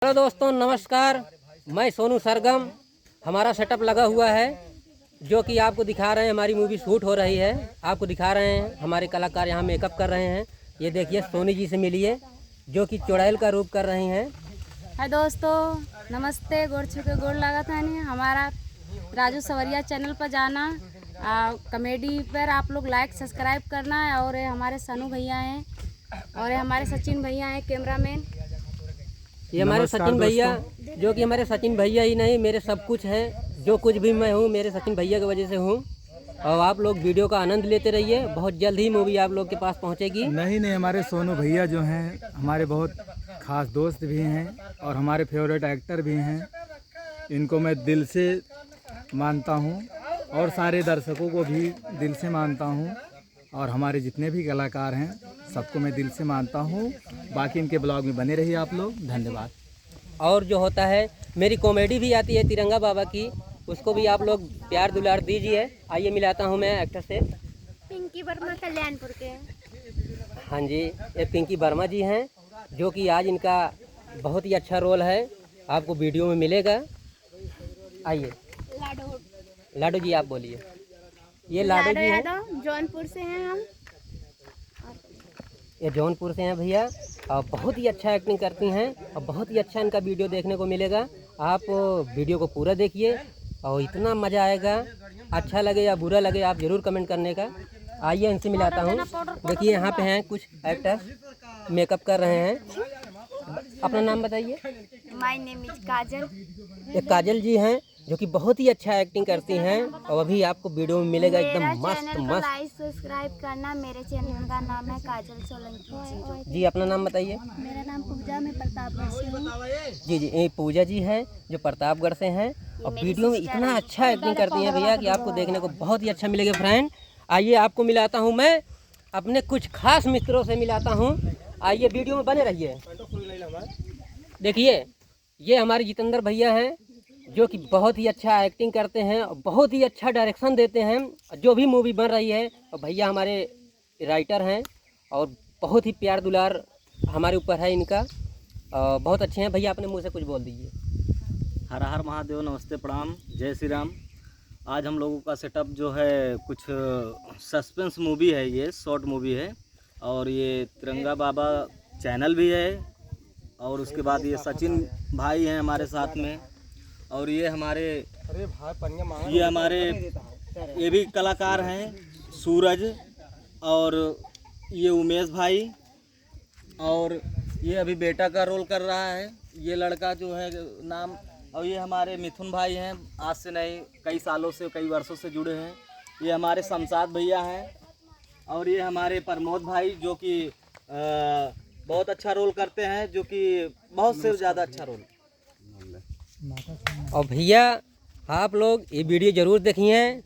Hello दोस्तों, नमस्कार। मैं सोनू सरगम। हमारा सेटअप लगा हुआ है जो कि आपको दिखा रहे हैं। हमारी मूवी शूट हो रही है, आपको दिखा रहे हैं। हमारे कलाकार यहाँ मेकअप कर रहे हैं। ये देखिए, सोनी जी से मिलिए जो कि चुड़ैल का रूप कर रही हैं। हाय दोस्तों, नमस्ते। गोड़ छू के गोड़ लगा था नहीं। हमारा राजू सवरिया चैनल पर जाना, कॉमेडी पर आप लोग लाइक सब्सक्राइब करना है। और ये हमारे सनू भैया हैं और ये हमारे सचिन भैया हैं कैमरामैन। ये हमारे सचिन भैया, जो कि हमारे सचिन भैया ही नहीं, मेरे सब कुछ हैं। जो कुछ भी मैं हूँ, मेरे सचिन भैया की वजह से हूँ। और आप लोग वीडियो का आनंद लेते रहिए। बहुत जल्द ही मूवी आप लोग के पास पहुँचेगी। नहीं, हमारे सोनू भैया जो हैं हमारे बहुत खास दोस्त भी हैं और हमारे फेवरेट एक्टर भी हैं। इनको मैं दिल से मानता हूँ और सारे दर्शकों को भी दिल से मानता हूँ। और हमारे जितने भी कलाकार हैं सबको मैं दिल से मानता हूँ। बाकी इनके ब्लॉग में बने रहिए आप लोग। धन्यवाद। और जो होता है, मेरी कॉमेडी भी आती है तिरंगा बाबा की, उसको भी आप लोग प्यार दुलार दीजिए। आइए मिलाता हूँ मैं एक्टर से। पिंकी वर्मा कल्याणपुर के। हाँ जी, ये पिंकी वर्मा जी हैं जो कि आज इनका बहुत ही अच्छा रोल है, आपको वीडियो में मिलेगा। आइए लाडो जी, आप बोलिए। ये लाडो जी हैं, जौनपुर से हैं हम। ये जौनपुर से हैं भैया। और बहुत ही अच्छा एक्टिंग करती हैं और बहुत ही अच्छा इनका वीडियो देखने को मिलेगा। आप वीडियो को पूरा देखिए और इतना मज़ा आएगा। अच्छा लगे या बुरा लगे, आप ज़रूर कमेंट करने का। आइए इनसे मिलाता हूँ। देखिए, यहाँ पे हैं कुछ एक्टर मेकअप कर रहे हैं। अपना नाम बताइए। माय नेम इज काजल। ये काजल जी हैं जो कि बहुत ही अच्छा एक्टिंग करती हैं और अभी आपको वीडियो में मिलेगा एकदम मस्त मस्त। लाइक सब्सक्राइब करना। मेरे चैनल का नाम है काजल सोलंकी जी, अपना नाम बताइए। मेरा नाम पूजा, मैं प्रतापगढ़ से हूँ। जी, ये पूजा जी हैं जो प्रतापगढ़ से हैं और वीडियो में इतना अच्छा एक्टिंग करती हैं भैया कि आपको देखने को बहुत ही अच्छा मिलेगा। फ्रेंड, आइए आपको मिलाता हूँ मैं अपने कुछ खास मित्रों से मिलाता हूँ। आइए वीडियो में बने रहिए। देखिए, ये हमारे जितेंद्र भैया हैं जो कि बहुत ही अच्छा एक्टिंग करते हैं और बहुत ही अच्छा डायरेक्शन देते हैं। जो भी मूवी बन रही है, और भैया हमारे राइटर हैं और बहुत ही प्यार दुलार हमारे ऊपर है इनका। बहुत अच्छे हैं भैया, अपने मुंह से कुछ बोल दीजिए। हर हर महादेव, नमस्ते, प्रणाम, जय श्री राम। आज हम लोगों का सेटअप जो है कुछ सस्पेंस मूवी है, ये शॉर्ट मूवी है। और ये तिरंगा बाबा चैनल भी है। और उसके बाद ये सचिन भाई हैं हमारे साथ में। और ये हमारे ये भी कलाकार हैं, सूरज। और ये उमेश भाई। और ये अभी बेटा का रोल कर रहा है ये लड़का जो है नाम। और ये हमारे मिथुन भाई हैं, आज से नहीं कई सालों से, कई वर्षों से जुड़े हैं। ये हमारे शमशाद भैया हैं। और ये हमारे प्रमोद भाई जो कि बहुत अच्छा रोल करते हैं, जो कि बहुत से ज़्यादा अच्छा रोल। और भैया, आप लोग ये वीडियो ज़रूर देखिए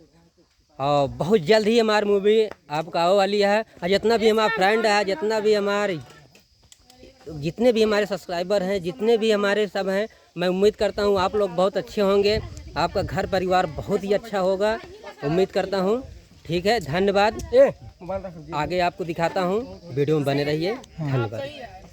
और बहुत जल्द ही हमारी मूवी आपका आने वाली है। और जितना भी हमारा फ्रेंड है, जितने भी हमारे सब्सक्राइबर हैं, जितने भी हमारे सब हैं, मैं उम्मीद करता हूँ आप लोग बहुत अच्छे होंगे। आपका घर परिवार बहुत ही अच्छा होगा, उम्मीद करता हूँ। ठीक है, धन्यवाद। आगे आपको दिखाता हूँ, वीडियो में बने रहिए। धन्यवाद।